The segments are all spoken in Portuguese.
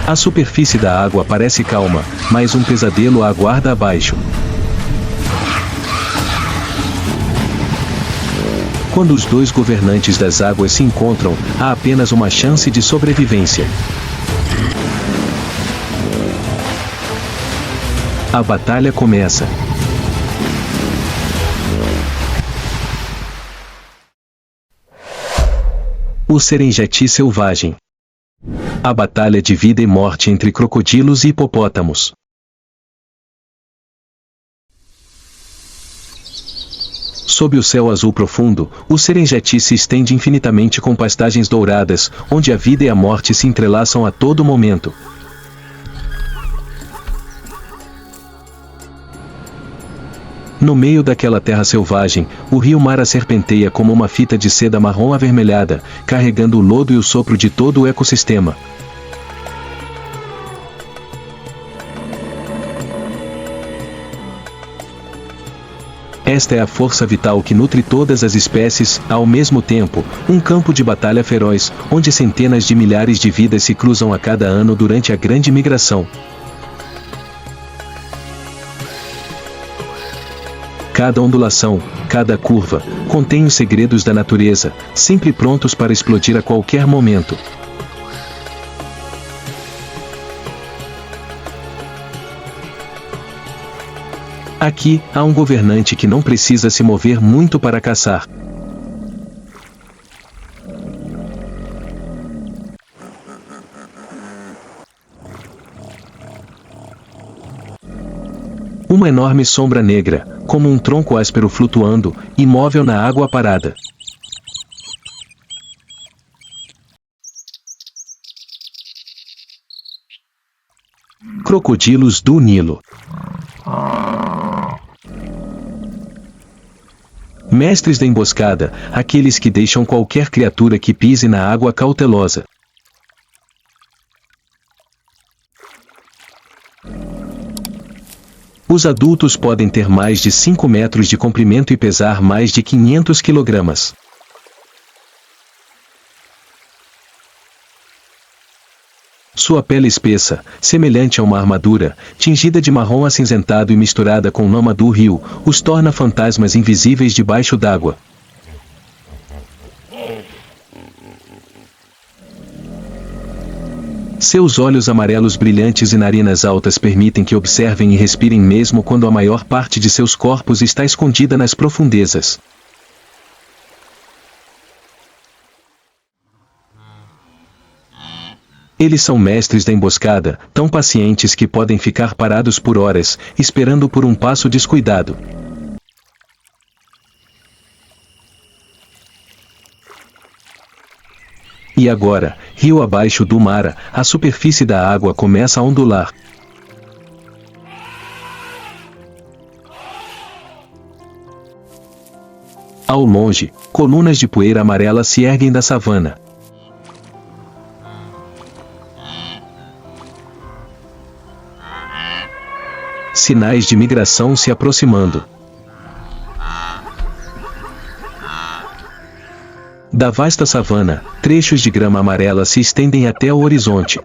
A superfície da água parece calma, mas um pesadelo a aguarda abaixo. Quando os dois governantes das águas se encontram, há apenas uma chance de sobrevivência. A batalha começa. O Serengeti selvagem. A batalha de vida e morte entre crocodilos e hipopótamos. Sob o céu azul profundo, o Serengeti se estende infinitamente com pastagens douradas, onde a vida e a morte se entrelaçam a todo momento. No meio daquela terra selvagem, o rio Mara serpenteia como uma fita de seda marrom avermelhada, carregando o lodo e o sopro de todo o ecossistema. Esta é a força vital que nutre todas as espécies, ao mesmo tempo, um campo de batalha feroz, onde centenas de milhares de vidas se cruzam a cada ano durante a grande migração. Cada ondulação, cada curva, contém os segredos da natureza, sempre prontos para explodir a qualquer momento. Aqui, há um governante que não precisa se mover muito para caçar. Uma enorme sombra negra, como um tronco áspero flutuando, imóvel na água parada. Crocodilos do Nilo. Mestres da emboscada, aqueles que deixam qualquer criatura que pise na água cautelosa. Os adultos podem ter mais de 5 metros de comprimento e pesar mais de 500 kg. Sua pele espessa, semelhante a uma armadura, tingida de marrom acinzentado e misturada com lama do rio, os torna fantasmas invisíveis debaixo d'água. Seus olhos amarelos brilhantes e narinas altas permitem que observem e respirem mesmo quando a maior parte de seus corpos está escondida nas profundezas. Eles são mestres da emboscada, tão pacientes que podem ficar parados por horas, esperando por um passo descuidado. E agora, rio abaixo do Mara, a superfície da água começa a ondular. Ao longe, colunas de poeira amarela se erguem da savana. Sinais de migração se aproximando. Da vasta savana, trechos de grama amarela se estendem até o horizonte.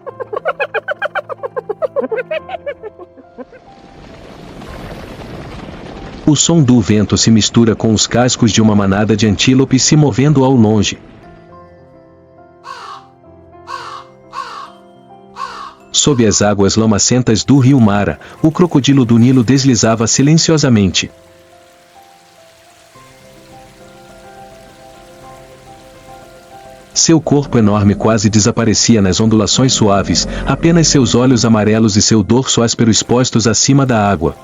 O som do vento se mistura com os cascos de uma manada de antílopes se movendo ao longe. Sob as águas lamacentas do rio Mara, o crocodilo do Nilo deslizava silenciosamente. Seu corpo enorme quase desaparecia nas ondulações suaves, apenas seus olhos amarelos e seu dorso áspero expostos acima da água.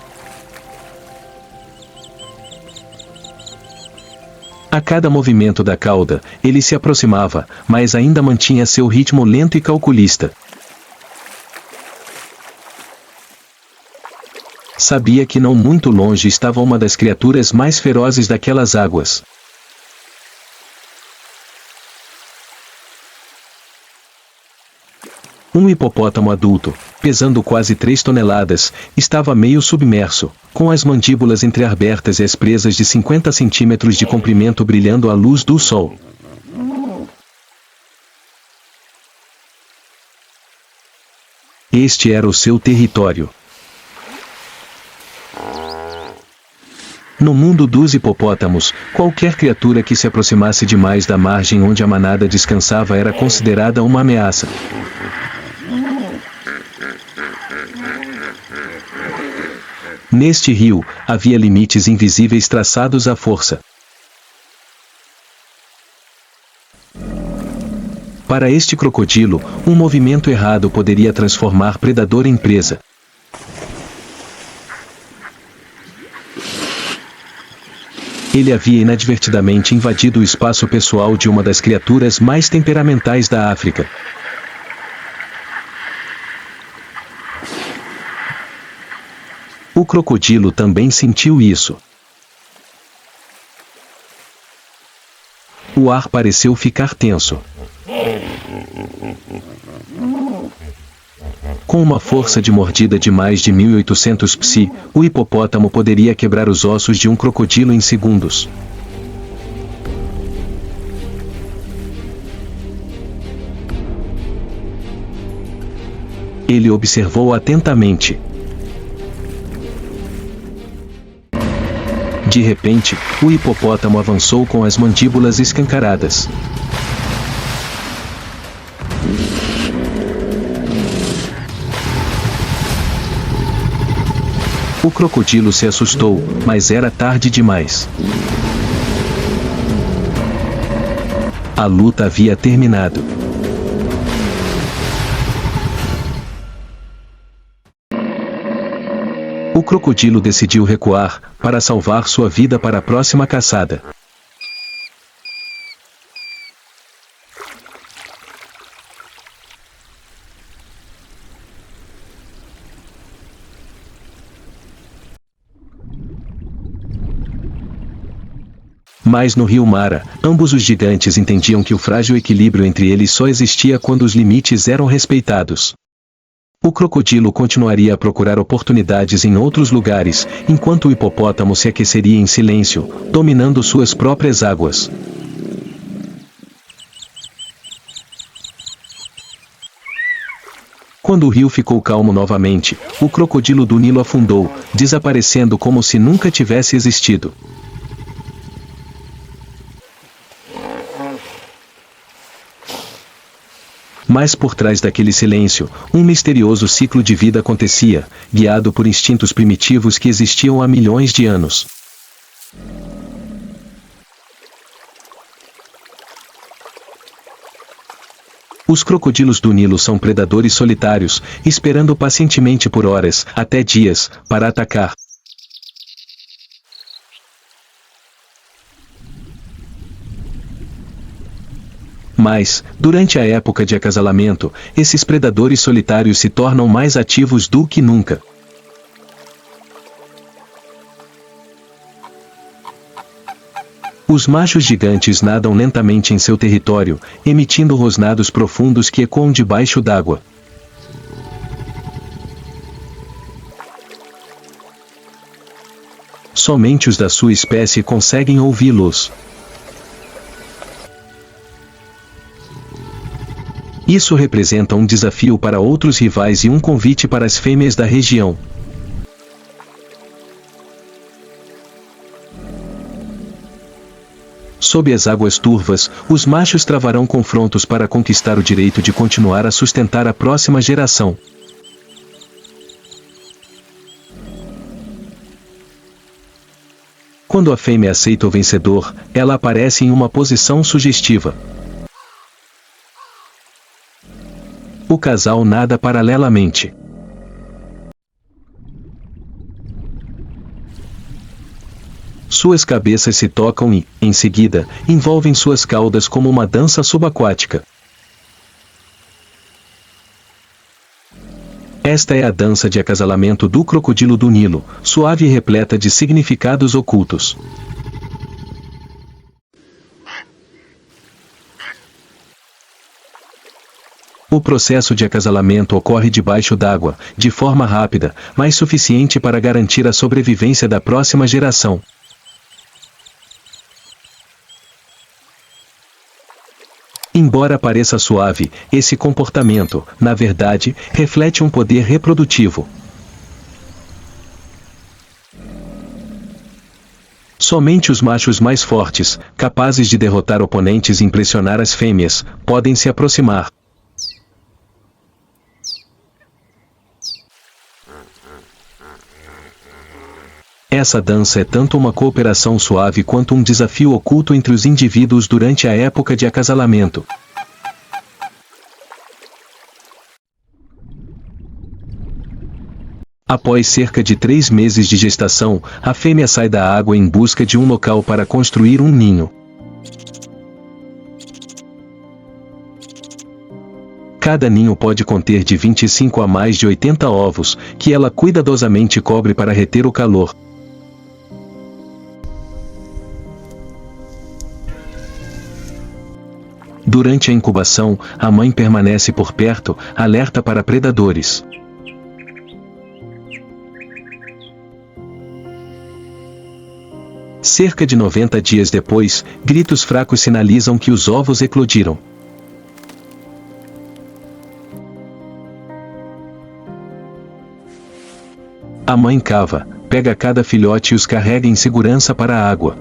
A cada movimento da cauda, ele se aproximava, mas ainda mantinha seu ritmo lento e calculista. Sabia que não muito longe estava uma das criaturas mais ferozes daquelas águas. Um hipopótamo adulto, pesando quase 3 toneladas, estava meio submerso, com as mandíbulas entreabertas e as presas de 50 centímetros de comprimento brilhando à luz do sol. Este era o seu território. No mundo dos hipopótamos, qualquer criatura que se aproximasse demais da margem onde a manada descansava era considerada uma ameaça. Neste rio, havia limites invisíveis traçados à força. Para este crocodilo, um movimento errado poderia transformar predador em presa. Ele havia inadvertidamente invadido o espaço pessoal de uma das criaturas mais temperamentais da África. O crocodilo também sentiu isso. O ar pareceu ficar tenso. Com uma força de mordida de mais de 1800 psi, o hipopótamo poderia quebrar os ossos de um crocodilo em segundos. Ele observou atentamente. De repente, o hipopótamo avançou com as mandíbulas escancaradas. O crocodilo se assustou, mas era tarde demais. A luta havia terminado. O crocodilo decidiu recuar, para salvar sua vida para a próxima caçada. Mas no rio Mara, ambos os gigantes entendiam que o frágil equilíbrio entre eles só existia quando os limites eram respeitados. O crocodilo continuaria a procurar oportunidades em outros lugares, enquanto o hipopótamo se aqueceria em silêncio, dominando suas próprias águas. Quando o rio ficou calmo novamente, o crocodilo do Nilo afundou, desaparecendo como se nunca tivesse existido. Mas por trás daquele silêncio, um misterioso ciclo de vida acontecia, guiado por instintos primitivos que existiam há milhões de anos. Os crocodilos do Nilo são predadores solitários, esperando pacientemente por horas, até dias, para atacar. Mas, durante a época de acasalamento, esses predadores solitários se tornam mais ativos do que nunca. Os machos gigantes nadam lentamente em seu território, emitindo rosnados profundos que ecoam debaixo d'água. Somente os da sua espécie conseguem ouvi-los. Isso representa um desafio para outros rivais e um convite para as fêmeas da região. Sob as águas turvas, os machos travarão confrontos para conquistar o direito de continuar a sustentar a próxima geração. Quando a fêmea aceita o vencedor, ela aparece em uma posição sugestiva. O casal nada paralelamente. Suas cabeças se tocam e, em seguida, envolvem suas caudas como uma dança subaquática. Esta é a dança de acasalamento do crocodilo do Nilo, suave e repleta de significados ocultos. O processo de acasalamento ocorre debaixo d'água, de forma rápida, mas suficiente para garantir a sobrevivência da próxima geração. Embora pareça suave, esse comportamento, na verdade, reflete um poder reprodutivo. Somente os machos mais fortes, capazes de derrotar oponentes e impressionar as fêmeas, podem se aproximar. Essa dança é tanto uma cooperação suave quanto um desafio oculto entre os indivíduos durante a época de acasalamento. Após cerca de 3 meses de gestação, a fêmea sai da água em busca de um local para construir um ninho. Cada ninho pode conter de 25 a mais de 80 ovos, que ela cuidadosamente cobre para reter o calor. Durante a incubação, a mãe permanece por perto, alerta para predadores. Cerca de 90 dias depois, gritos fracos sinalizam que os ovos eclodiram. A mãe cava, pega cada filhote e os carrega em segurança para a água.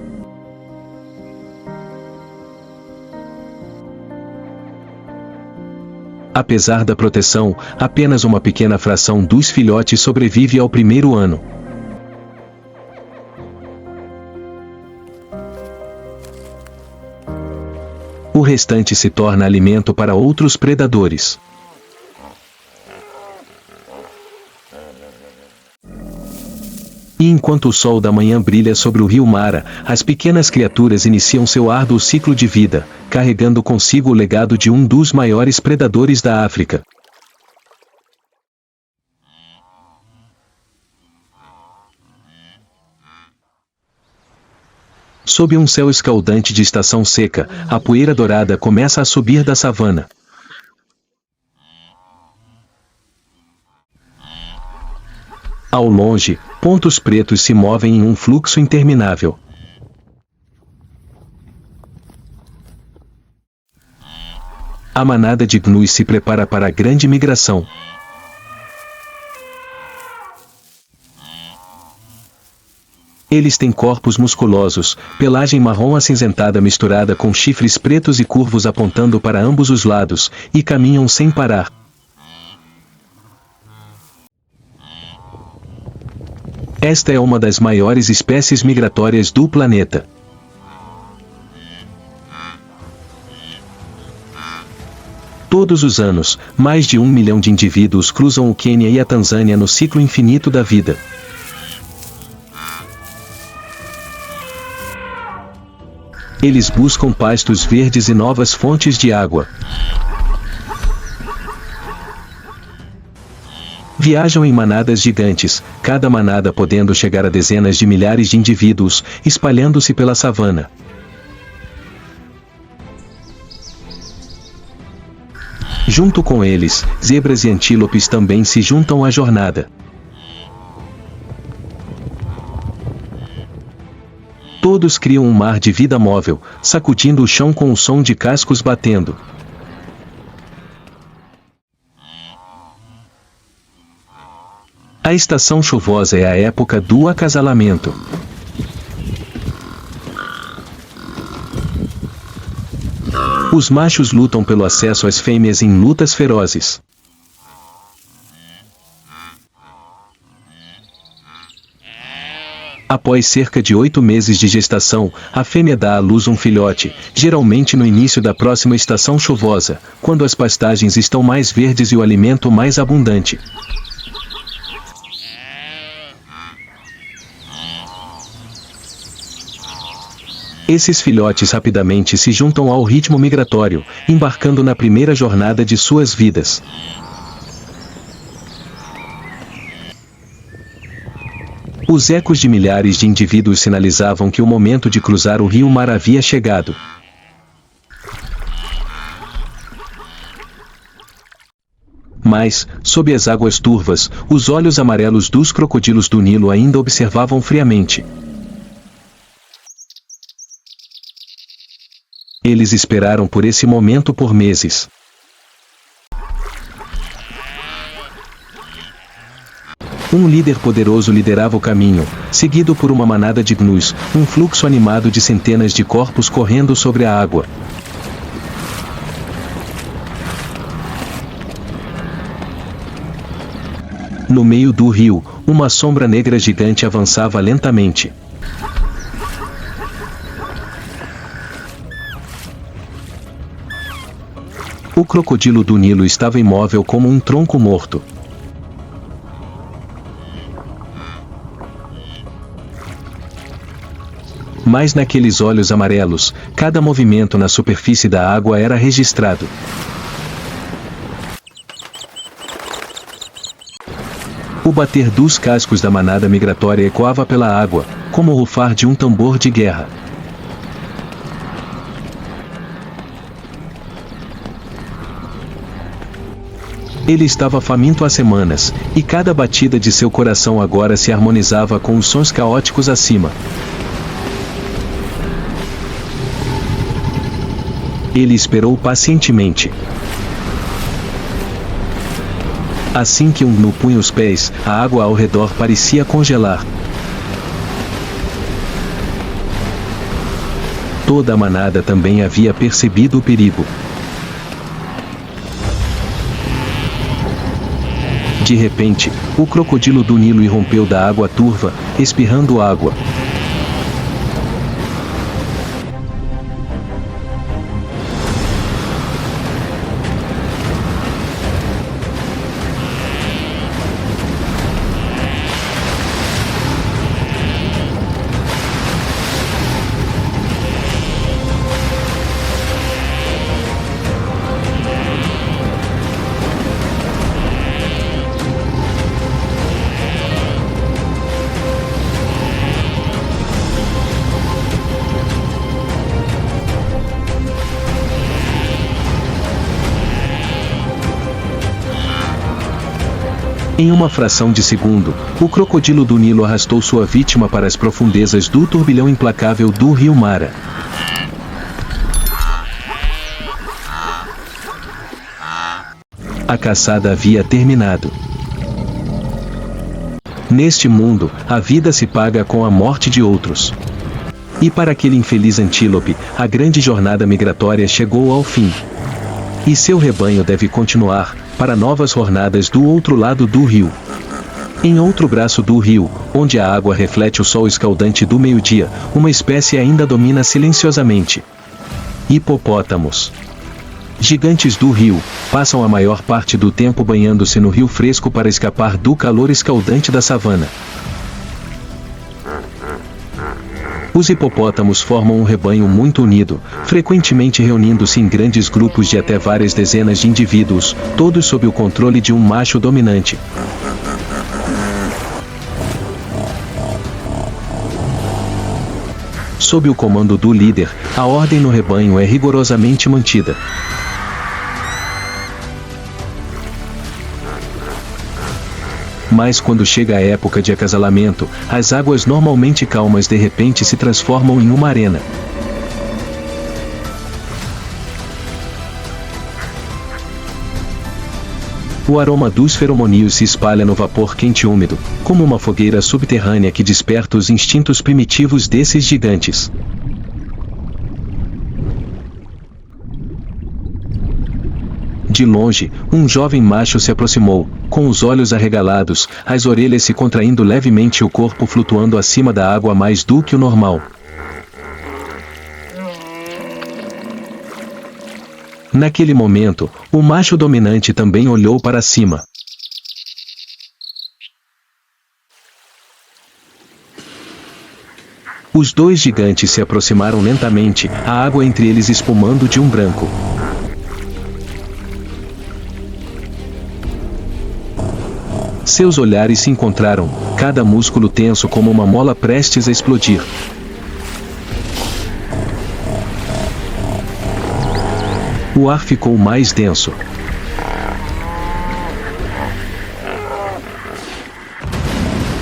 Apesar da proteção, apenas uma pequena fração dos filhotes sobrevive ao primeiro ano. O restante se torna alimento para outros predadores. E enquanto o sol da manhã brilha sobre o rio Mara, as pequenas criaturas iniciam seu árduo ciclo de vida, carregando consigo o legado de um dos maiores predadores da África. Sob um céu escaldante de estação seca, a poeira dourada começa a subir da savana. Ao longe, pontos pretos se movem em um fluxo interminável. A manada de gnus se prepara para a grande migração. Eles têm corpos musculosos, pelagem marrom acinzentada misturada com chifres pretos e curvos apontando para ambos os lados, e caminham sem parar. Esta é uma das maiores espécies migratórias do planeta. Todos os anos, mais de 1 milhão de indivíduos cruzam o Quênia e a Tanzânia no ciclo infinito da vida. Eles buscam pastos verdes e novas fontes de água. Viajam em manadas gigantes, cada manada podendo chegar a dezenas de milhares de indivíduos, espalhando-se pela savana. Junto com eles, zebras e antílopes também se juntam à jornada. Todos criam um mar de vida móvel, sacudindo o chão com o som de cascos batendo. A estação chuvosa é a época do acasalamento. Os machos lutam pelo acesso às fêmeas em lutas ferozes. Após cerca de 8 meses de gestação, a fêmea dá à luz um filhote, geralmente no início da próxima estação chuvosa, quando as pastagens estão mais verdes e o alimento mais abundante. Esses filhotes rapidamente se juntam ao ritmo migratório, embarcando na primeira jornada de suas vidas. Os ecos de milhares de indivíduos sinalizavam que o momento de cruzar o rio Mara havia chegado. Mas, sob as águas turvas, os olhos amarelos dos crocodilos do Nilo ainda observavam friamente. Eles esperaram por esse momento por meses. Um líder poderoso liderava o caminho, seguido por uma manada de gnus, um fluxo animado de centenas de corpos correndo sobre a água. No meio do rio, uma sombra negra gigante avançava lentamente. O crocodilo do Nilo estava imóvel como um tronco morto. Mas naqueles olhos amarelos, cada movimento na superfície da água era registrado. O bater dos cascos da manada migratória ecoava pela água, como o rufar de um tambor de guerra. Ele estava faminto há semanas, e cada batida de seu coração agora se harmonizava com os sons caóticos acima. Ele esperou pacientemente. Assim que um gnu punha os pés, a água ao redor parecia congelar. Toda a manada também havia percebido o perigo. De repente, o crocodilo do Nilo irrompeu da água turva, espirrando água. Em uma fração de segundo, o crocodilo do Nilo arrastou sua vítima para as profundezas do turbilhão implacável do rio Mara. A caçada havia terminado. Neste mundo, a vida se paga com a morte de outros. E para aquele infeliz antílope, a grande jornada migratória chegou ao fim. E seu rebanho deve continuar, para novas jornadas do outro lado do rio. Em outro braço do rio, onde a água reflete o sol escaldante do meio-dia, uma espécie ainda domina silenciosamente. Hipopótamos. Gigantes do rio, passam a maior parte do tempo banhando-se no rio fresco para escapar do calor escaldante da savana. Os hipopótamos formam um rebanho muito unido, frequentemente reunindo-se em grandes grupos de até várias dezenas de indivíduos, todos sob o controle de um macho dominante. Sob o comando do líder, a ordem no rebanho é rigorosamente mantida. Mas quando chega a época de acasalamento, as águas normalmente calmas de repente se transformam em uma arena. O aroma dos feromônios se espalha no vapor quente e úmido, como uma fogueira subterrânea que desperta os instintos primitivos desses gigantes. De longe, um jovem macho se aproximou, com os olhos arregalados, as orelhas se contraindo levemente e o corpo flutuando acima da água mais do que o normal. Naquele momento, o macho dominante também olhou para cima. Os dois gigantes se aproximaram lentamente, a água entre eles espumando de um branco. Seus olhares se encontraram, cada músculo tenso como uma mola prestes a explodir. O ar ficou mais denso.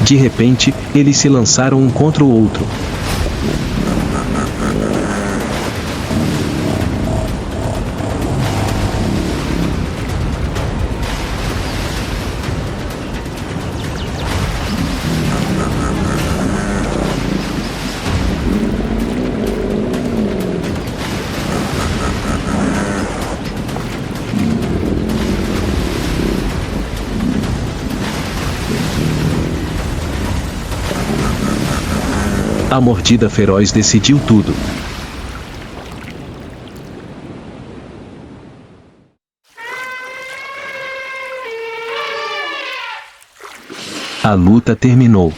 De repente, eles se lançaram um contra o outro. A mordida feroz decidiu tudo. A luta terminou.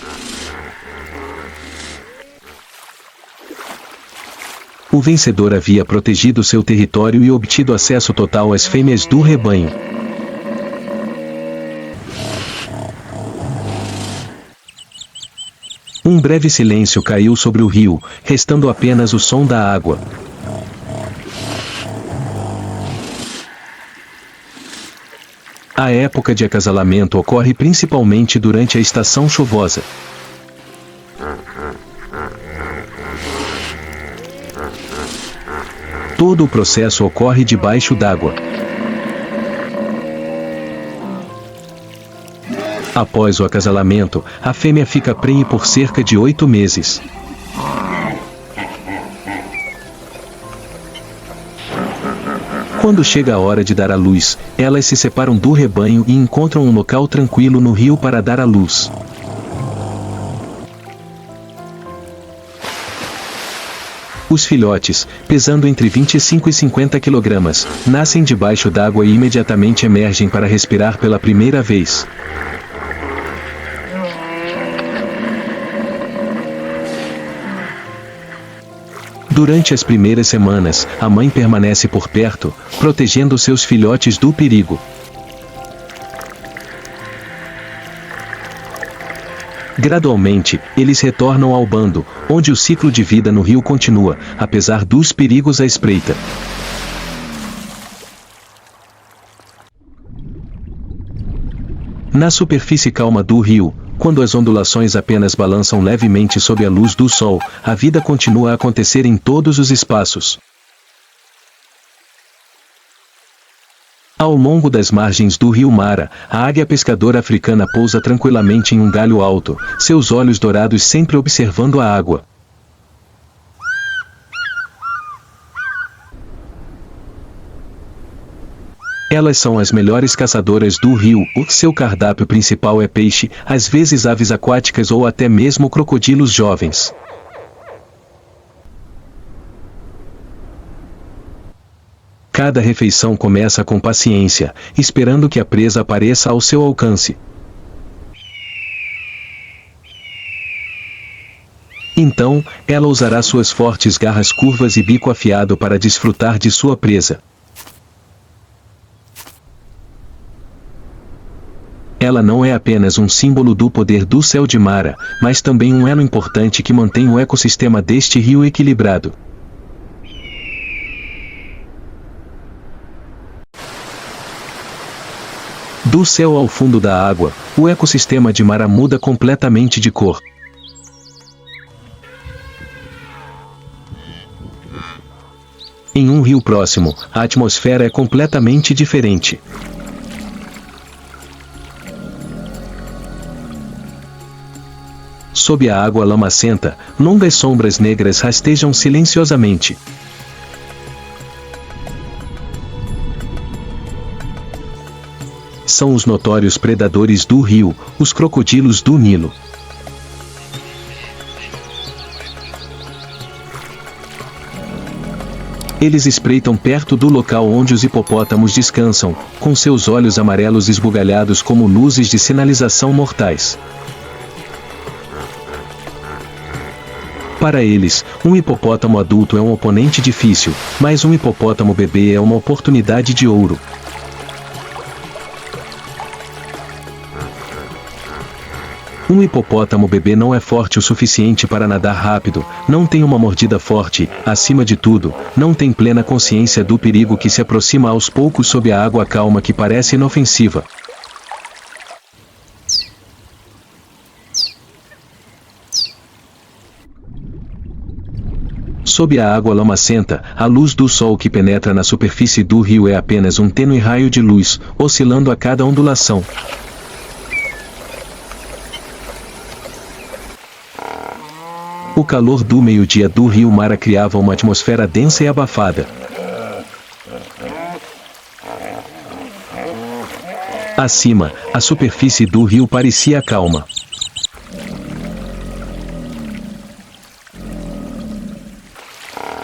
O vencedor havia protegido seu território e obtido acesso total às fêmeas do rebanho. Um breve silêncio caiu sobre o rio, restando apenas o som da água. A época de acasalamento ocorre principalmente durante a estação chuvosa. Todo o processo ocorre debaixo d'água. Após o acasalamento, a fêmea fica prenhe por cerca de 8 meses. Quando chega a hora de dar à luz, elas se separam do rebanho e encontram um local tranquilo no rio para dar à luz. Os filhotes, pesando entre 25 e 50 kg, nascem debaixo d'água e imediatamente emergem para respirar pela primeira vez. Durante as primeiras semanas, a mãe permanece por perto, protegendo seus filhotes do perigo. Gradualmente, eles retornam ao bando, onde o ciclo de vida no rio continua, apesar dos perigos à espreita. Na superfície calma do rio, quando as ondulações apenas balançam levemente sob a luz do sol, a vida continua a acontecer em todos os espaços. Ao longo das margens do rio Mara, a águia pescadora africana pousa tranquilamente em um galho alto, seus olhos dourados sempre observando a água. Elas são as melhores caçadoras do rio, o seu cardápio principal é peixe, às vezes aves aquáticas ou até mesmo crocodilos jovens. Cada refeição começa com paciência, esperando que a presa apareça ao seu alcance. Então, ela usará suas fortes garras curvas e bico afiado para desfrutar de sua presa. Ela não é apenas um símbolo do poder do céu de Mara, mas também um elo importante que mantém o ecossistema deste rio equilibrado. Do céu ao fundo da água, o ecossistema de Mara muda completamente de cor. Em um rio próximo, a atmosfera é completamente diferente. Sob a água lamacenta, longas sombras negras rastejam silenciosamente. São os notórios predadores do rio, os crocodilos do Nilo. Eles espreitam perto do local onde os hipopótamos descansam, com seus olhos amarelos esbugalhados como luzes de sinalização mortais. Para eles, um hipopótamo adulto é um oponente difícil, mas um hipopótamo bebê é uma oportunidade de ouro. Um hipopótamo bebê não é forte o suficiente para nadar rápido, não tem uma mordida forte, acima de tudo, não tem plena consciência do perigo que se aproxima aos poucos sob a água calma que parece inofensiva. Sob a água lamacenta, a luz do sol que penetra na superfície do rio é apenas um tênue raio de luz, oscilando a cada ondulação. O calor do meio-dia do rio Mara criava uma atmosfera densa e abafada. Acima, a superfície do rio parecia calma.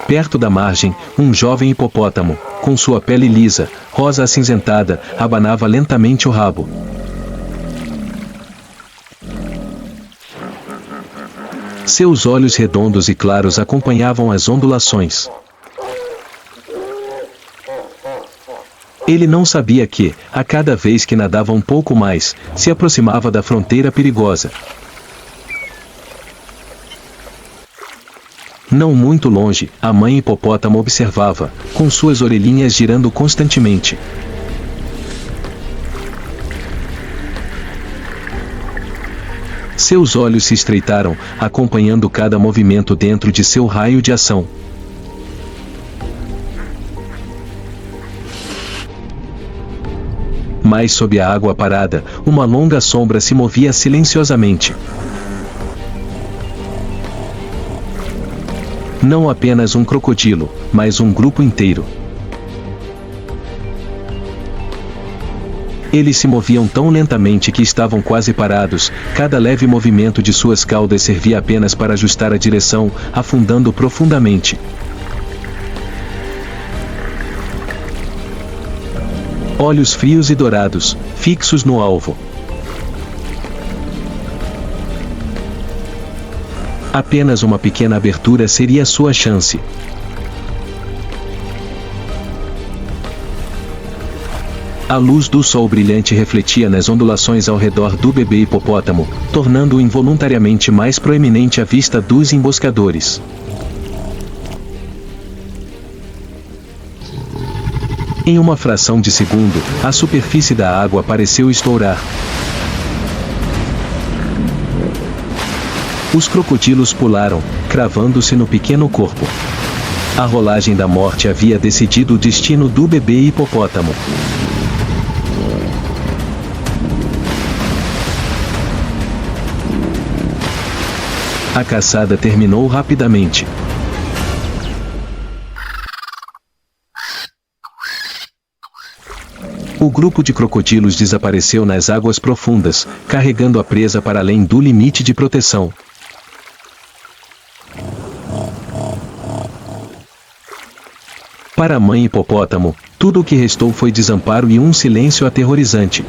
Perto da margem, um jovem hipopótamo, com sua pele lisa, rosa acinzentada, abanava lentamente o rabo. Seus olhos redondos e claros acompanhavam as ondulações. Ele não sabia que, a cada vez que nadava um pouco mais, se aproximava da fronteira perigosa. Não muito longe, a mãe hipopótamo observava, com suas orelhinhas girando constantemente. Seus olhos se estreitaram, acompanhando cada movimento dentro de seu raio de ação. Mas sob a água parada, uma longa sombra se movia silenciosamente. Não apenas um crocodilo, mas um grupo inteiro. Eles se moviam tão lentamente que estavam quase parados, cada leve movimento de suas caudas servia apenas para ajustar a direção, afundando profundamente. Olhos frios e dourados, fixos no alvo. Apenas uma pequena abertura seria sua chance. A luz do sol brilhante refletia nas ondulações ao redor do bebê hipopótamo, tornando-o involuntariamente mais proeminente à vista dos emboscadores. Em uma fração de segundo, a superfície da água pareceu estourar. Os crocodilos pularam, cravando-se no pequeno corpo. A rolagem da morte havia decidido o destino do bebê hipopótamo. A caçada terminou rapidamente. O grupo de crocodilos desapareceu nas águas profundas, carregando a presa para além do limite de proteção. Para a mãe hipopótamo, tudo o que restou foi desamparo e um silêncio aterrorizante.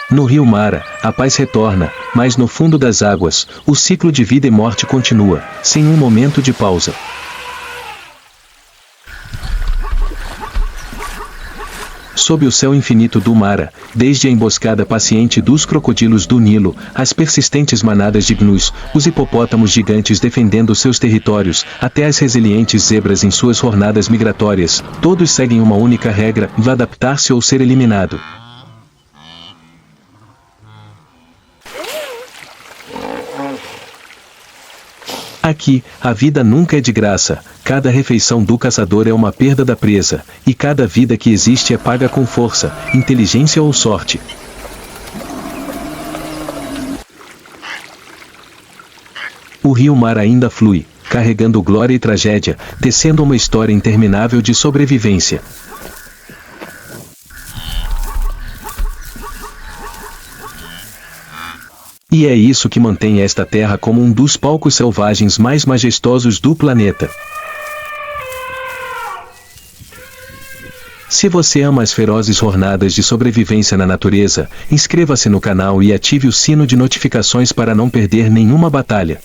No rio Mara, a paz retorna, mas no fundo das águas, o ciclo de vida e morte continua, sem um momento de pausa. Sob o céu infinito do Mara, desde a emboscada paciente dos crocodilos do Nilo, as persistentes manadas de gnus, os hipopótamos gigantes defendendo seus territórios, até as resilientes zebras em suas jornadas migratórias, todos seguem uma única regra: adaptar-se ou ser eliminado. Aqui, a vida nunca é de graça, cada refeição do caçador é uma perda da presa, e cada vida que existe é paga com força, inteligência ou sorte. O rio Mar ainda flui, carregando glória e tragédia, tecendo uma história interminável de sobrevivência. E é isso que mantém esta terra como um dos palcos selvagens mais majestosos do planeta. Se você ama as ferozes jornadas de sobrevivência na natureza, inscreva-se no canal e ative o sino de notificações para não perder nenhuma batalha.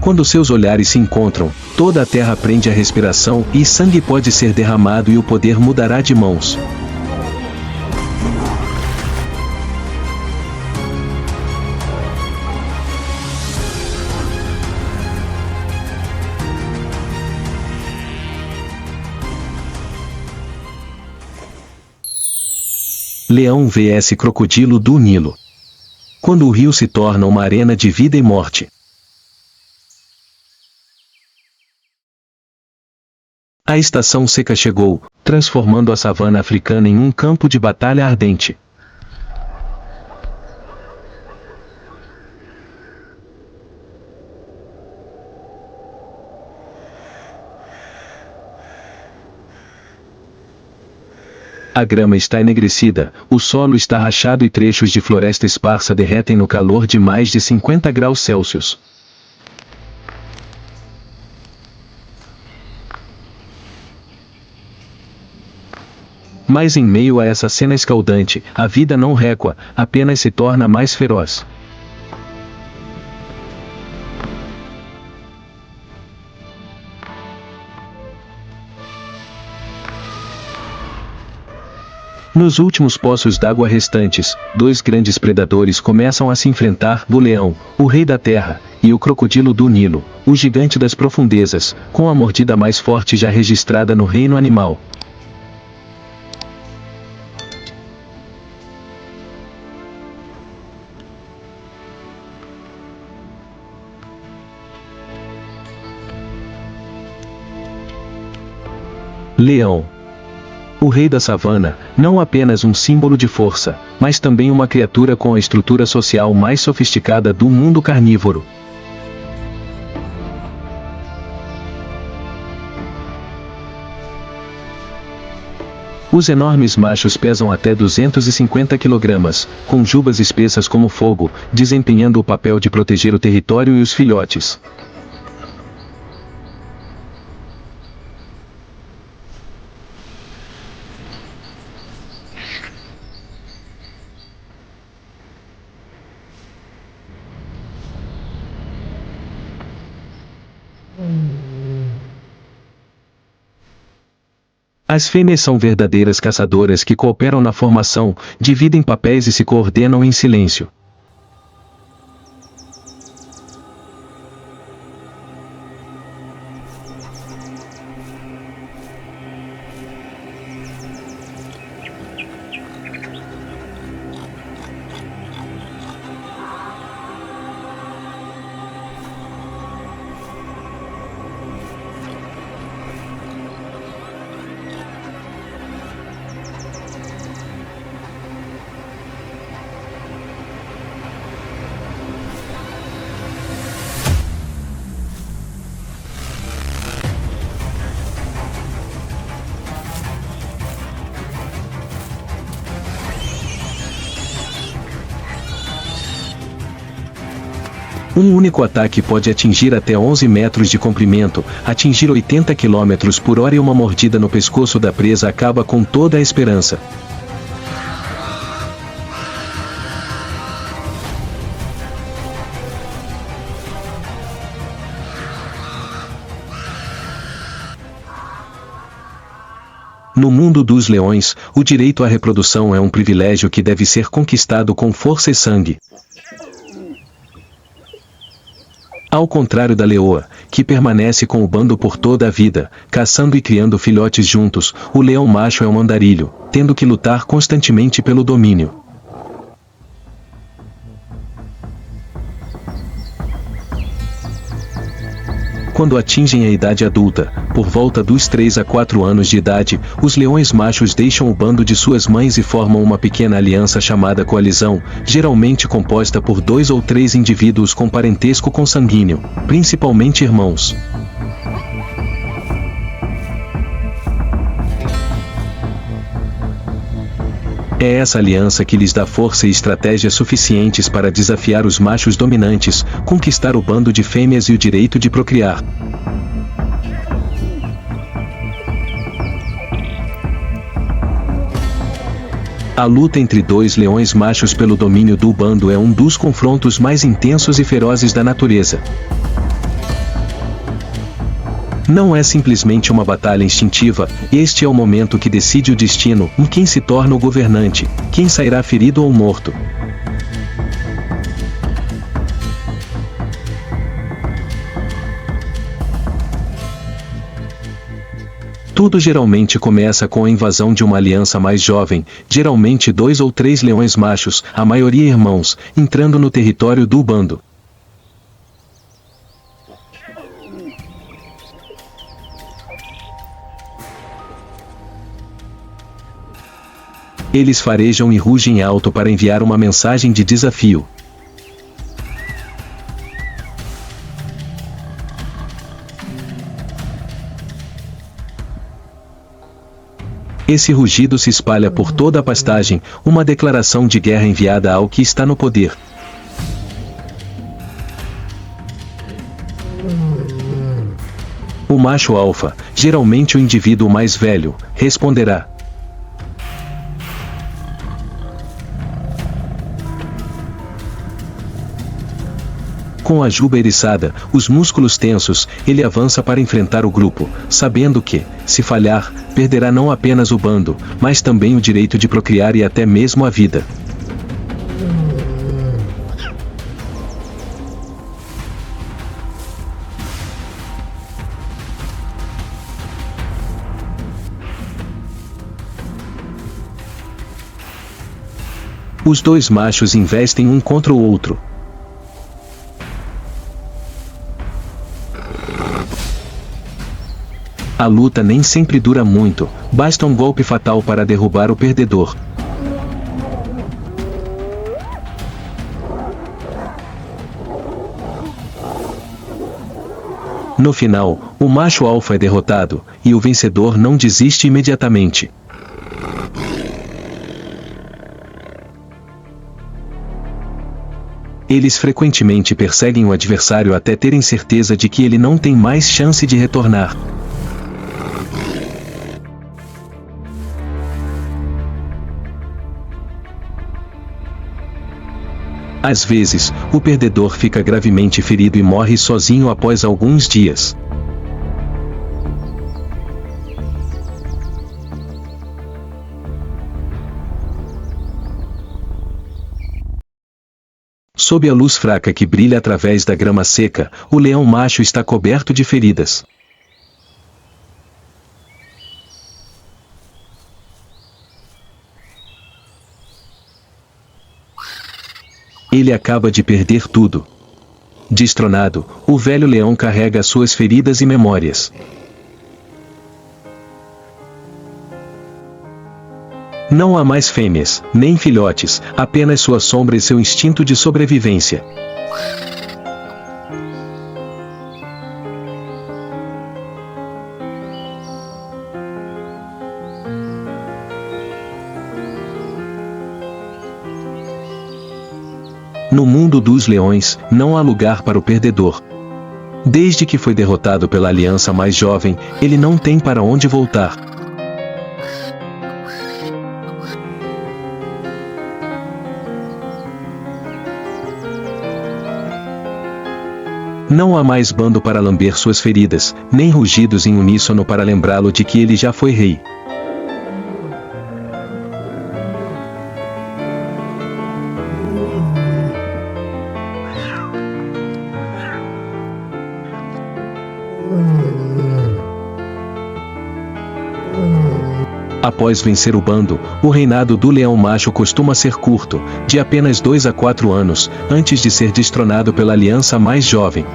Quando seus olhares se encontram, toda a terra prende a respiração e sangue pode ser derramado e o poder mudará de mãos. Leão vs Crocodilo do Nilo. Quando o rio se torna uma arena de vida e morte. A estação seca chegou, transformando a savana africana em um campo de batalha ardente. A grama está enegrecida, o solo está rachado e trechos de floresta esparsa derretem no calor de mais de 50 graus Celsius. Mas em meio a essa cena escaldante, a vida não recua, apenas se torna mais feroz. Nos últimos poços d'água restantes, dois grandes predadores começam a se enfrentar: o leão, o rei da terra, e o crocodilo do Nilo, o gigante das profundezas, com a mordida mais forte já registrada no reino animal. Leão. O rei da savana, não apenas um símbolo de força, mas também uma criatura com a estrutura social mais sofisticada do mundo carnívoro. Os enormes machos pesam até 250 kg, com jubas espessas como fogo, desempenhando o papel de proteger o território e os filhotes. As fêmeas são verdadeiras caçadoras que cooperam na formação, dividem papéis e se coordenam em silêncio. Um único ataque pode atingir até 11 metros de comprimento, atingir 80 km por hora, e uma mordida no pescoço da presa acaba com toda a esperança. No mundo dos leões, o direito à reprodução é um privilégio que deve ser conquistado com força e sangue. Ao contrário da leoa, que permanece com o bando por toda a vida, caçando e criando filhotes juntos, o leão macho é um andarilho, tendo que lutar constantemente pelo domínio. Quando atingem a idade adulta, por volta dos 3 a 4 anos de idade, os leões machos deixam o bando de suas mães e formam uma pequena aliança chamada coalizão, geralmente composta por 2 ou 3 indivíduos com parentesco consanguíneo, principalmente irmãos. É essa aliança que lhes dá força e estratégias suficientes para desafiar os machos dominantes, conquistar o bando de fêmeas e o direito de procriar. A luta entre dois leões machos pelo domínio do bando é um dos confrontos mais intensos e ferozes da natureza. Não é simplesmente uma batalha instintiva, este é o momento que decide o destino, em quem se torna o governante, quem sairá ferido ou morto. Tudo geralmente começa com a invasão de uma aliança mais jovem, geralmente 2 ou 3 leões machos, a maioria irmãos, entrando no território do bando. Eles farejam e rugem alto para enviar uma mensagem de desafio. Esse rugido se espalha por toda a pastagem, uma declaração de guerra enviada ao que está no poder. O macho alfa, geralmente o indivíduo mais velho, responderá. Com a juba eriçada, os músculos tensos, ele avança para enfrentar o grupo, sabendo que, se falhar, perderá não apenas o bando, mas também o direito de procriar e até mesmo a vida. Os dois machos investem um contra o outro. A luta nem sempre dura muito, basta um golpe fatal para derrubar o perdedor. No final, o macho alfa é derrotado, e o vencedor não desiste imediatamente. Eles frequentemente perseguem o adversário até terem certeza de que ele não tem mais chance de retornar. Às vezes, o perdedor fica gravemente ferido e morre sozinho após alguns dias. Sob a luz fraca que brilha através da grama seca, o leão macho está coberto de feridas. Ele acaba de perder tudo. Destronado, o velho leão carrega suas feridas e memórias. Não há mais fêmeas, nem filhotes, apenas sua sombra e seu instinto de sobrevivência. No mundo dos leões, não há lugar para o perdedor. Desde que foi derrotado pela aliança mais jovem, ele não tem para onde voltar. Não há mais bando para lamber suas feridas, nem rugidos em uníssono para lembrá-lo de que ele já foi rei. Após vencer o bando, o reinado do leão macho costuma ser curto, de apenas 2 a 4 anos, antes de ser destronado pela aliança mais jovem.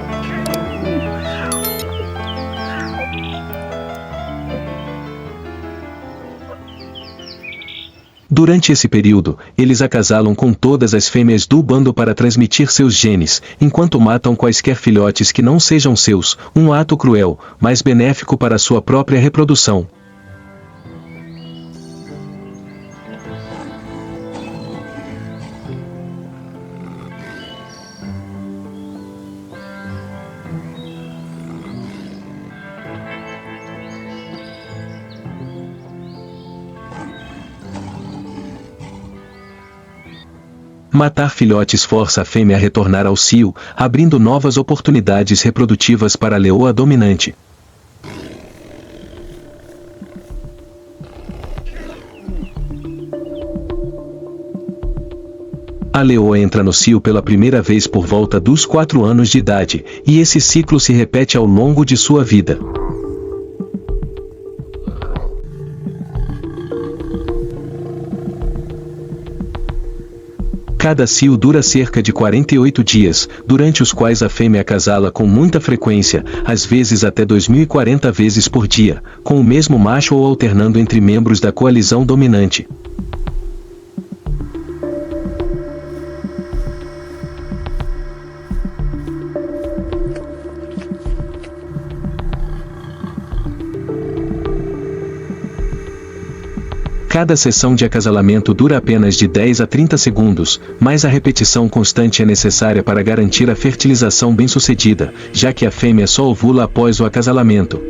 Durante esse período, eles acasalam com todas as fêmeas do bando para transmitir seus genes, enquanto matam quaisquer filhotes que não sejam seus, um ato cruel, mas benéfico para sua própria reprodução. Matar filhotes força a fêmea a retornar ao cio, abrindo novas oportunidades reprodutivas para a leoa dominante. A leoa entra no cio pela primeira vez por volta dos 4 anos de idade, e esse ciclo se repete ao longo de sua vida. Cada cio dura cerca de 48 dias, durante os quais a fêmea acasala com muita frequência, às vezes até 2040 vezes por dia, com o mesmo macho ou alternando entre membros da coalizão dominante. Cada sessão de acasalamento dura apenas de 10 a 30 segundos, mas a repetição constante é necessária para garantir a fertilização bem-sucedida, já que a fêmea só ovula após o acasalamento.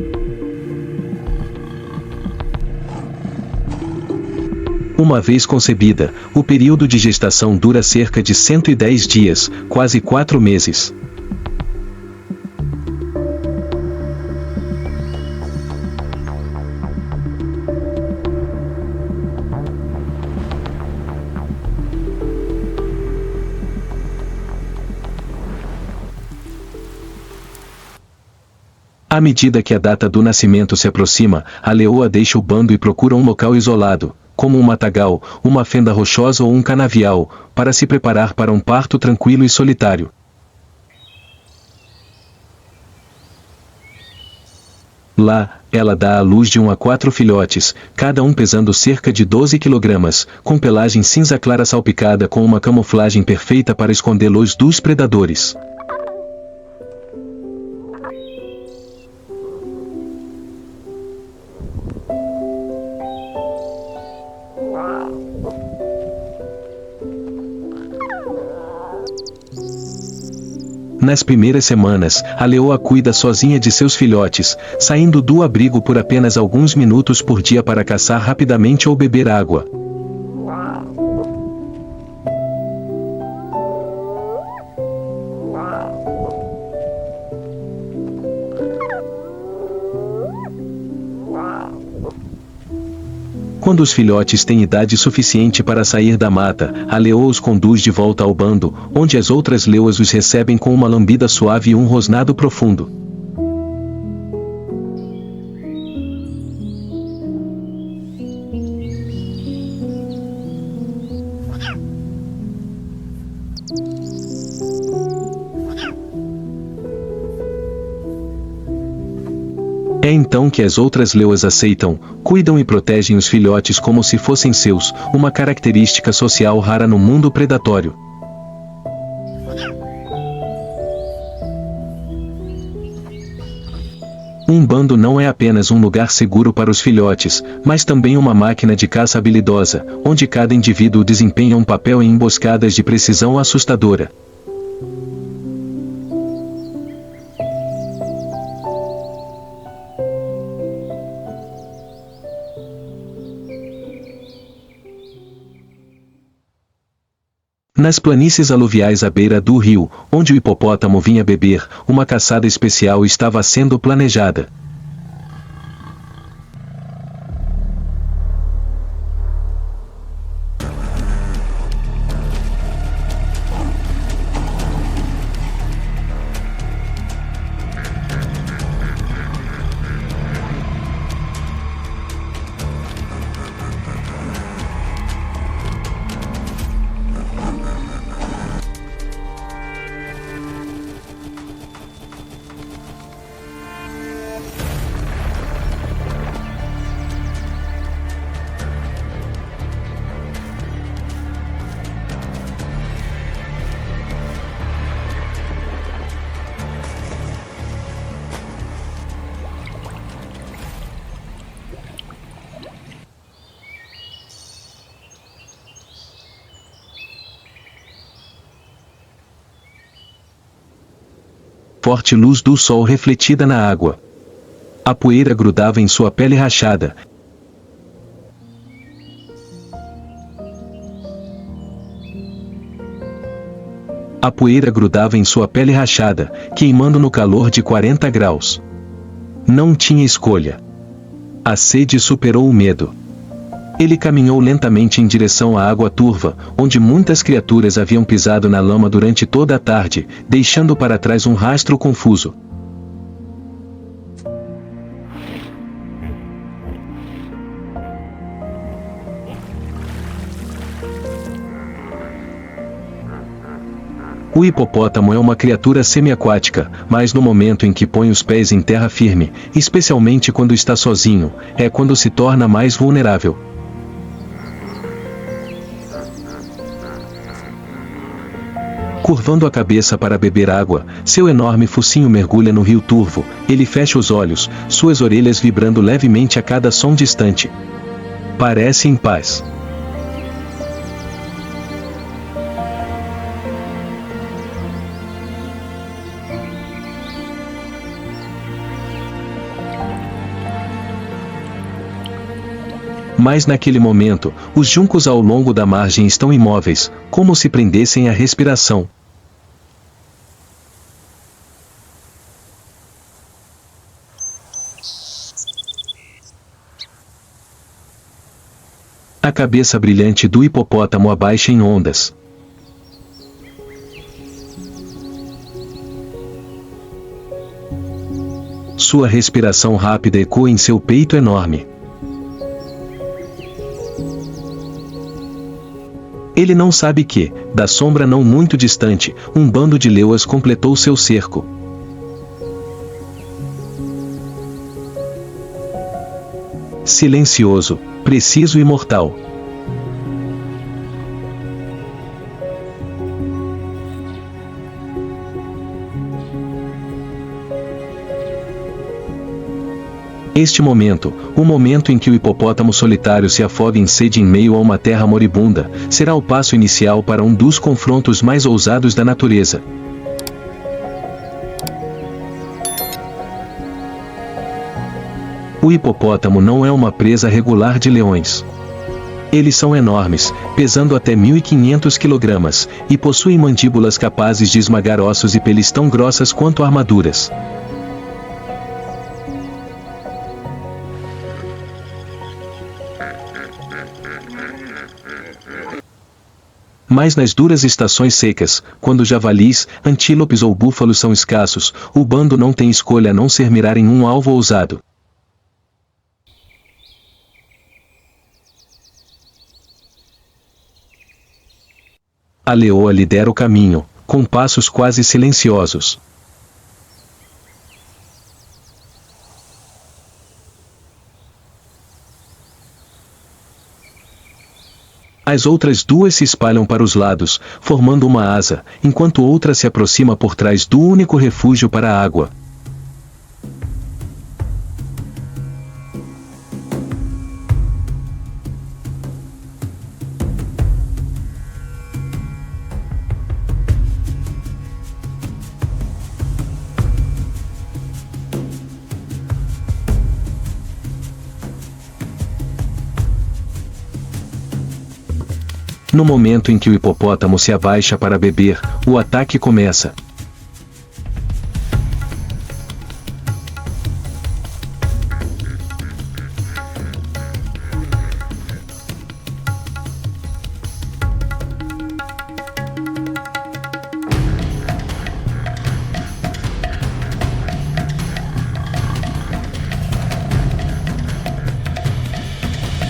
Uma vez concebida, o período de gestação dura cerca de 110 dias, quase 4 meses. À medida que a data do nascimento se aproxima, a leoa deixa o bando e procura um local isolado, como um matagal, uma fenda rochosa ou um canavial, para se preparar para um parto tranquilo e solitário. Lá, ela dá à luz de 1 a 4 filhotes, cada um pesando cerca de 12 kg, com pelagem cinza clara salpicada com uma camuflagem perfeita para escondê-los dos predadores. Nas primeiras semanas, a leoa cuida sozinha de seus filhotes, saindo do abrigo por apenas alguns minutos por dia para caçar rapidamente ou beber água. Quando os filhotes têm idade suficiente para sair da mata, a leoa os conduz de volta ao bando, onde as outras leoas os recebem com uma lambida suave e um rosnado profundo. É então que as outras leoas aceitam, cuidam e protegem os filhotes como se fossem seus, uma característica social rara no mundo predatório. Um bando não é apenas um lugar seguro para os filhotes, mas também uma máquina de caça habilidosa, onde cada indivíduo desempenha um papel em emboscadas de precisão assustadora. Nas planícies aluviais à beira do rio, onde o hipopótamo vinha beber, uma caçada especial estava sendo planejada. Forte luz do sol refletida na água. A poeira grudava em sua pele rachada. A poeira grudava em sua pele rachada, queimando no calor de 40 graus. Não tinha escolha. A sede superou o medo. Ele caminhou lentamente em direção à água turva, onde muitas criaturas haviam pisado na lama durante toda a tarde, deixando para trás um rastro confuso. O hipopótamo é uma criatura semiaquática, mas no momento em que põe os pés em terra firme, especialmente quando está sozinho, é quando se torna mais vulnerável. Curvando a cabeça para beber água, seu enorme focinho mergulha no rio turvo, ele fecha os olhos, suas orelhas vibrando levemente a cada som distante. Parece em paz. Mas naquele momento, os juncos ao longo da margem estão imóveis, como se prendessem a respiração. A cabeça brilhante do hipopótamo abaixa em ondas. Sua respiração rápida ecoa em seu peito enorme. Ele não sabe que, da sombra não muito distante, um bando de leoas completou seu cerco. Silencioso, preciso e mortal. Este momento, o momento em que o hipopótamo solitário se afoga em sede em meio a uma terra moribunda, será o passo inicial para um dos confrontos mais ousados da natureza. O hipopótamo não é uma presa regular de leões. Eles são enormes, pesando até 1.500 kg, e possuem mandíbulas capazes de esmagar ossos e peles tão grossas quanto armaduras. Mas nas duras estações secas, quando javalis, antílopes ou búfalos são escassos, o bando não tem escolha a não ser mirar em um alvo ousado. A leoa lidera o caminho, com passos quase silenciosos. As outras duas se espalham para os lados, formando uma asa, enquanto outra se aproxima por trás do único refúgio para a água. No momento em que o hipopótamo se abaixa para beber, o ataque começa.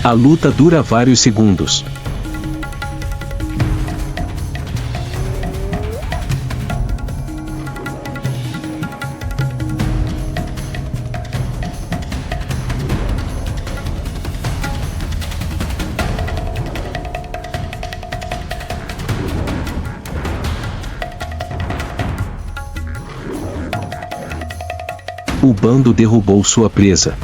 A luta dura vários segundos. O bando derrubou sua presa.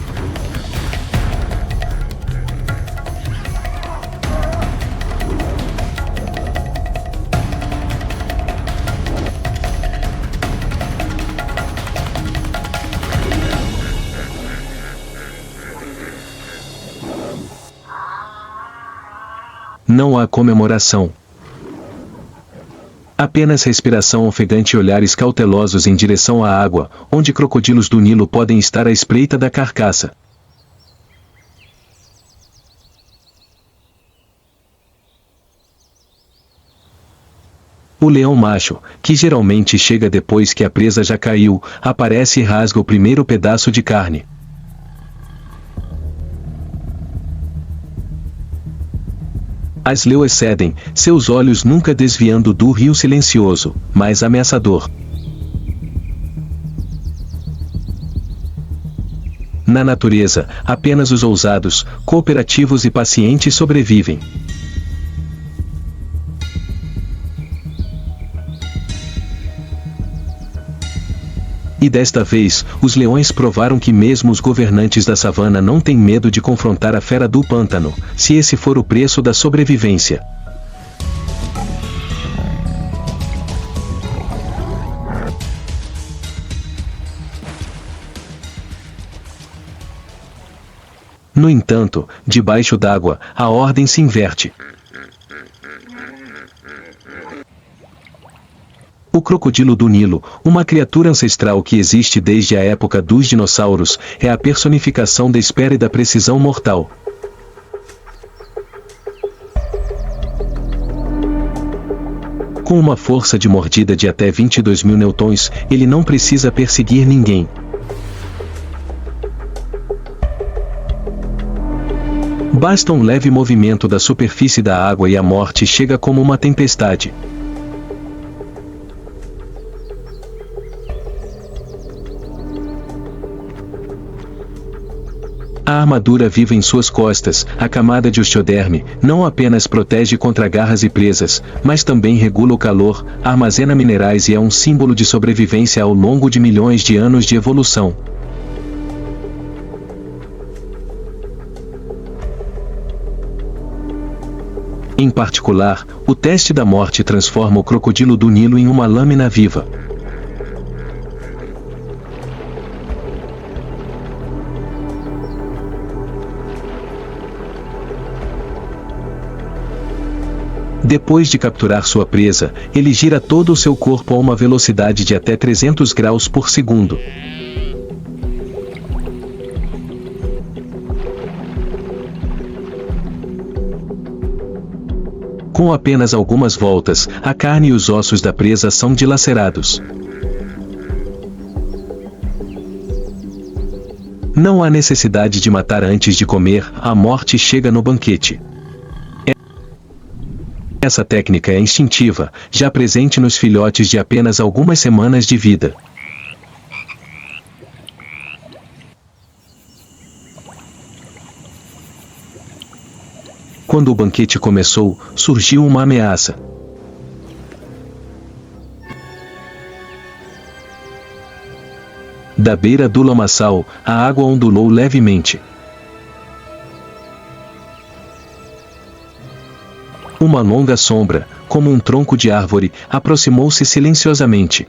Não há comemoração. Apenas respiração ofegante e olhares cautelosos em direção à água, onde crocodilos do Nilo podem estar à espreita da carcaça. O leão macho, que geralmente chega depois que a presa já caiu, aparece e rasga o primeiro pedaço de carne. As leoas cedem, seus olhos nunca desviando do rio silencioso, mas ameaçador. Na natureza, apenas os ousados, cooperativos e pacientes sobrevivem. E desta vez, os leões provaram que mesmo os governantes da savana não têm medo de confrontar a fera do pântano, se esse for o preço da sobrevivência. No entanto, debaixo d'água, a ordem se inverte. O crocodilo do Nilo, uma criatura ancestral que existe desde a época dos dinossauros, é a personificação da espera e da precisão mortal. Com uma força de mordida de até 22.000 newtons, ele não precisa perseguir ninguém. Basta um leve movimento da superfície da água e a morte chega como uma tempestade. A armadura viva em suas costas, a camada de osteoderme, não apenas protege contra garras e presas, mas também regula o calor, armazena minerais e é um símbolo de sobrevivência ao longo de milhões de anos de evolução. Em particular, o teste da morte transforma o crocodilo do Nilo em uma lâmina viva. Depois de capturar sua presa, ele gira todo o seu corpo a uma velocidade de até 300 graus por segundo. Com apenas algumas voltas, a carne e os ossos da presa são dilacerados. Não há necessidade de matar antes de comer, a morte chega no banquete. Essa técnica é instintiva, já presente nos filhotes de apenas algumas semanas de vida. Quando o banquete começou, surgiu uma ameaça. Da beira do lamaçal, a água ondulou levemente. Uma longa sombra, como um tronco de árvore, aproximou-se silenciosamente.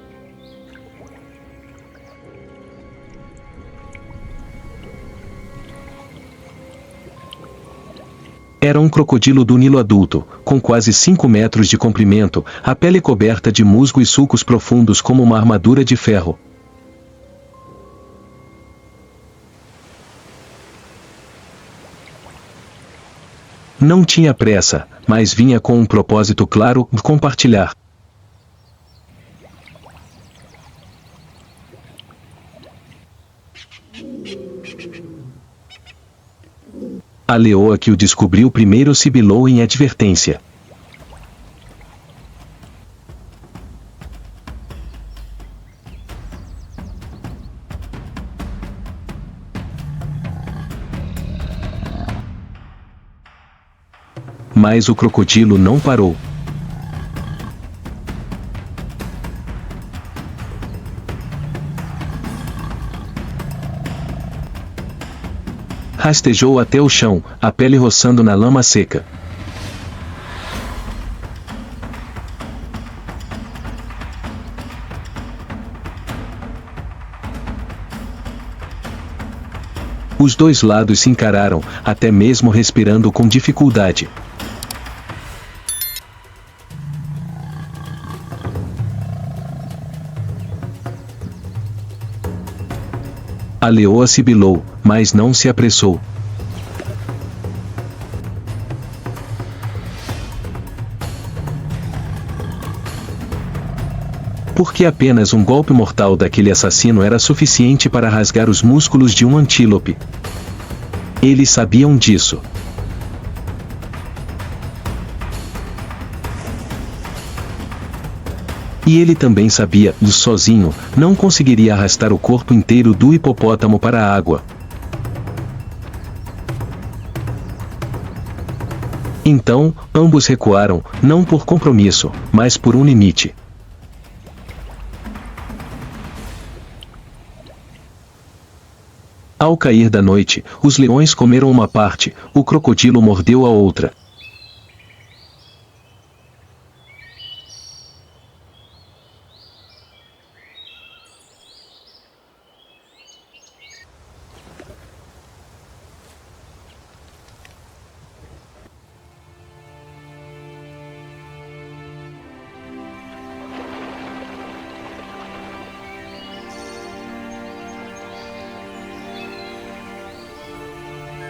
Era um crocodilo do Nilo adulto, com quase 5 metros de comprimento, a pele coberta de musgo e sulcos profundos como uma armadura de ferro. Não tinha pressa, mas vinha com um propósito claro: compartilhar. A leoa que o descobriu primeiro sibilou em advertência. Mas o crocodilo não parou. Rastejou até o chão, a pele roçando na lama seca. Os dois lados se encararam, até mesmo respirando com dificuldade. A leoa sibilou, mas não se apressou. Porque apenas um golpe mortal daquele assassino era suficiente para rasgar os músculos de um antílope. Eles sabiam disso. E ele também sabia, sozinho, não conseguiria arrastar o corpo inteiro do hipopótamo para a água. Então, ambos recuaram, não por compromisso, mas por um limite. Ao cair da noite, os leões comeram uma parte, o crocodilo mordeu a outra.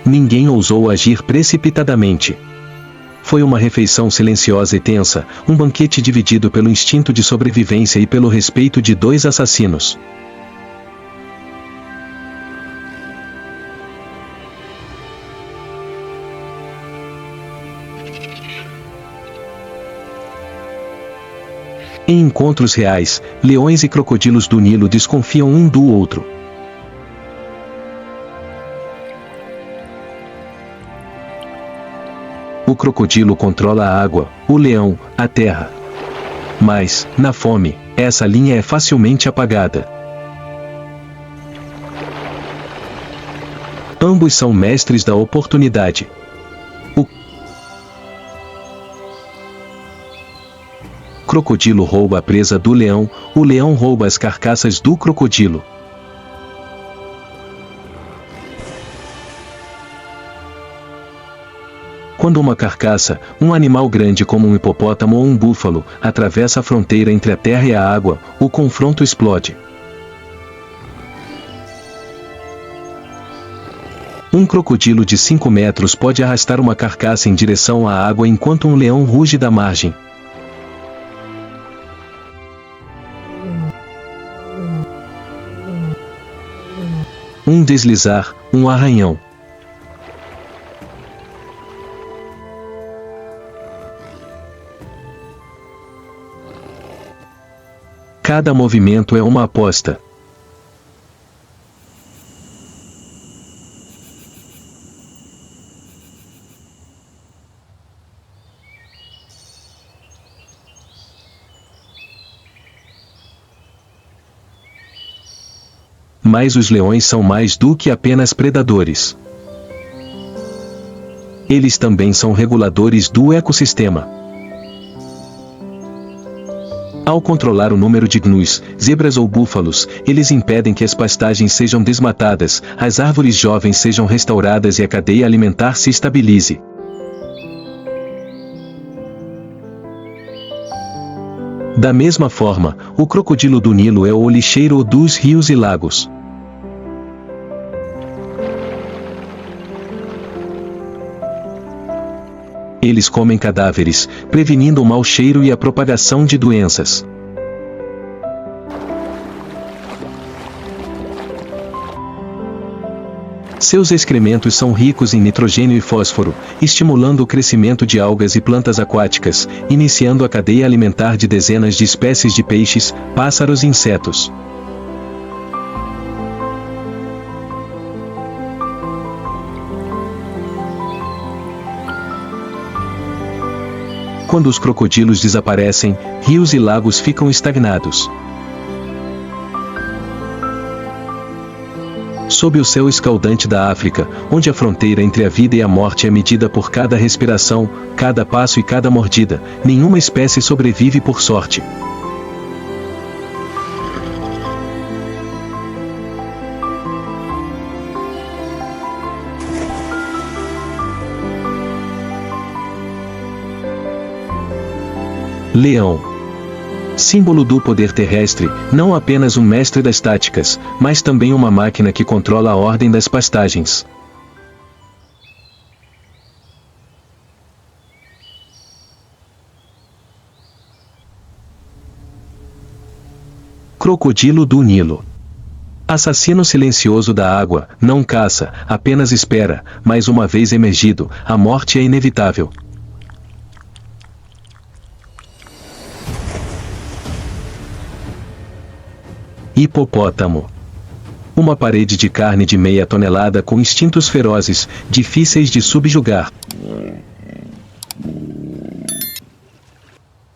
Ninguém ousou agir precipitadamente. Foi uma refeição silenciosa e tensa, um banquete dividido pelo instinto de sobrevivência e pelo respeito de dois assassinos. Em encontros reais, leões e crocodilos do Nilo desconfiam um do outro. O crocodilo controla a água, o leão, a terra. Mas, na fome, essa linha é facilmente apagada. Ambos são mestres da oportunidade. O crocodilo rouba a presa do leão, o leão rouba as carcaças do crocodilo. Quando uma carcaça, um animal grande como um hipopótamo ou um búfalo, atravessa a fronteira entre a terra e a água, o confronto explode. Um crocodilo de 5 metros pode arrastar uma carcaça em direção à água enquanto um leão ruge da margem. Um deslizar, um arranhão. Cada movimento é uma aposta. Mas os leões são mais do que apenas predadores. Eles também são reguladores do ecossistema. Ao controlar o número de gnus, zebras ou búfalos, eles impedem que as pastagens sejam desmatadas, as árvores jovens sejam restauradas e a cadeia alimentar se estabilize. Da mesma forma, o crocodilo do Nilo é o lixeiro dos rios e lagos. Eles comem cadáveres, prevenindo o mau cheiro e a propagação de doenças. Seus excrementos são ricos em nitrogênio e fósforo, estimulando o crescimento de algas e plantas aquáticas, iniciando a cadeia alimentar de dezenas de espécies de peixes, pássaros e insetos. Quando os crocodilos desaparecem, rios e lagos ficam estagnados. Sob o céu escaldante da África, onde a fronteira entre a vida e a morte é medida por cada respiração, cada passo e cada mordida, nenhuma espécie sobrevive por sorte. Leão. Símbolo do poder terrestre, não apenas um mestre das táticas, mas também uma máquina que controla a ordem das pastagens. Crocodilo do Nilo. Assassino silencioso da água, não caça, apenas espera, mas uma vez emergido, a morte é inevitável. Hipopótamo. Uma parede de carne de meia tonelada com instintos ferozes, difíceis de subjugar.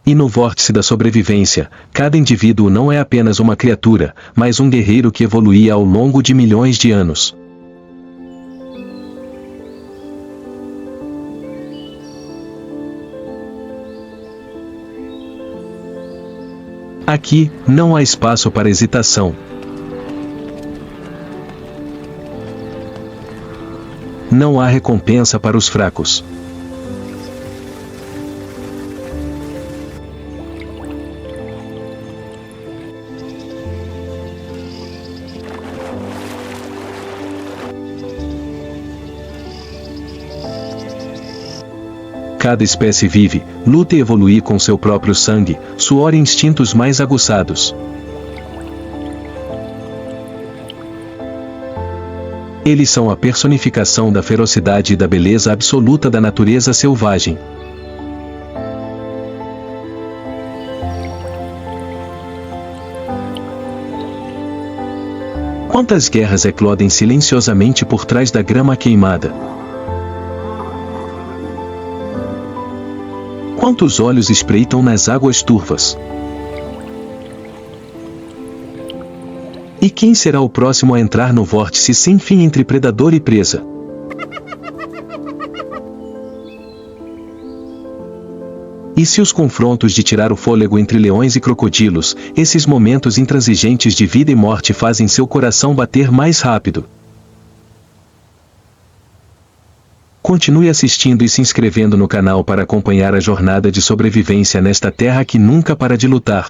E no vórtice da sobrevivência, cada indivíduo não é apenas uma criatura, mas um guerreiro que evoluía ao longo de milhões de anos. Aqui, não há espaço para hesitação. Não há recompensa para os fracos. Cada espécie vive, luta e evolui com seu próprio sangue, suor e instintos mais aguçados. Eles são a personificação da ferocidade e da beleza absoluta da natureza selvagem. Quantas guerras eclodem silenciosamente por trás da grama queimada? Quantos olhos espreitam nas águas turvas? E quem será o próximo a entrar no vórtice sem fim entre predador e presa? E se os confrontos de tirar o fôlego entre leões e crocodilos, esses momentos intransigentes de vida e morte fazem seu coração bater mais rápido? Continue assistindo e se inscrevendo no canal para acompanhar a jornada de sobrevivência nesta terra que nunca para de lutar.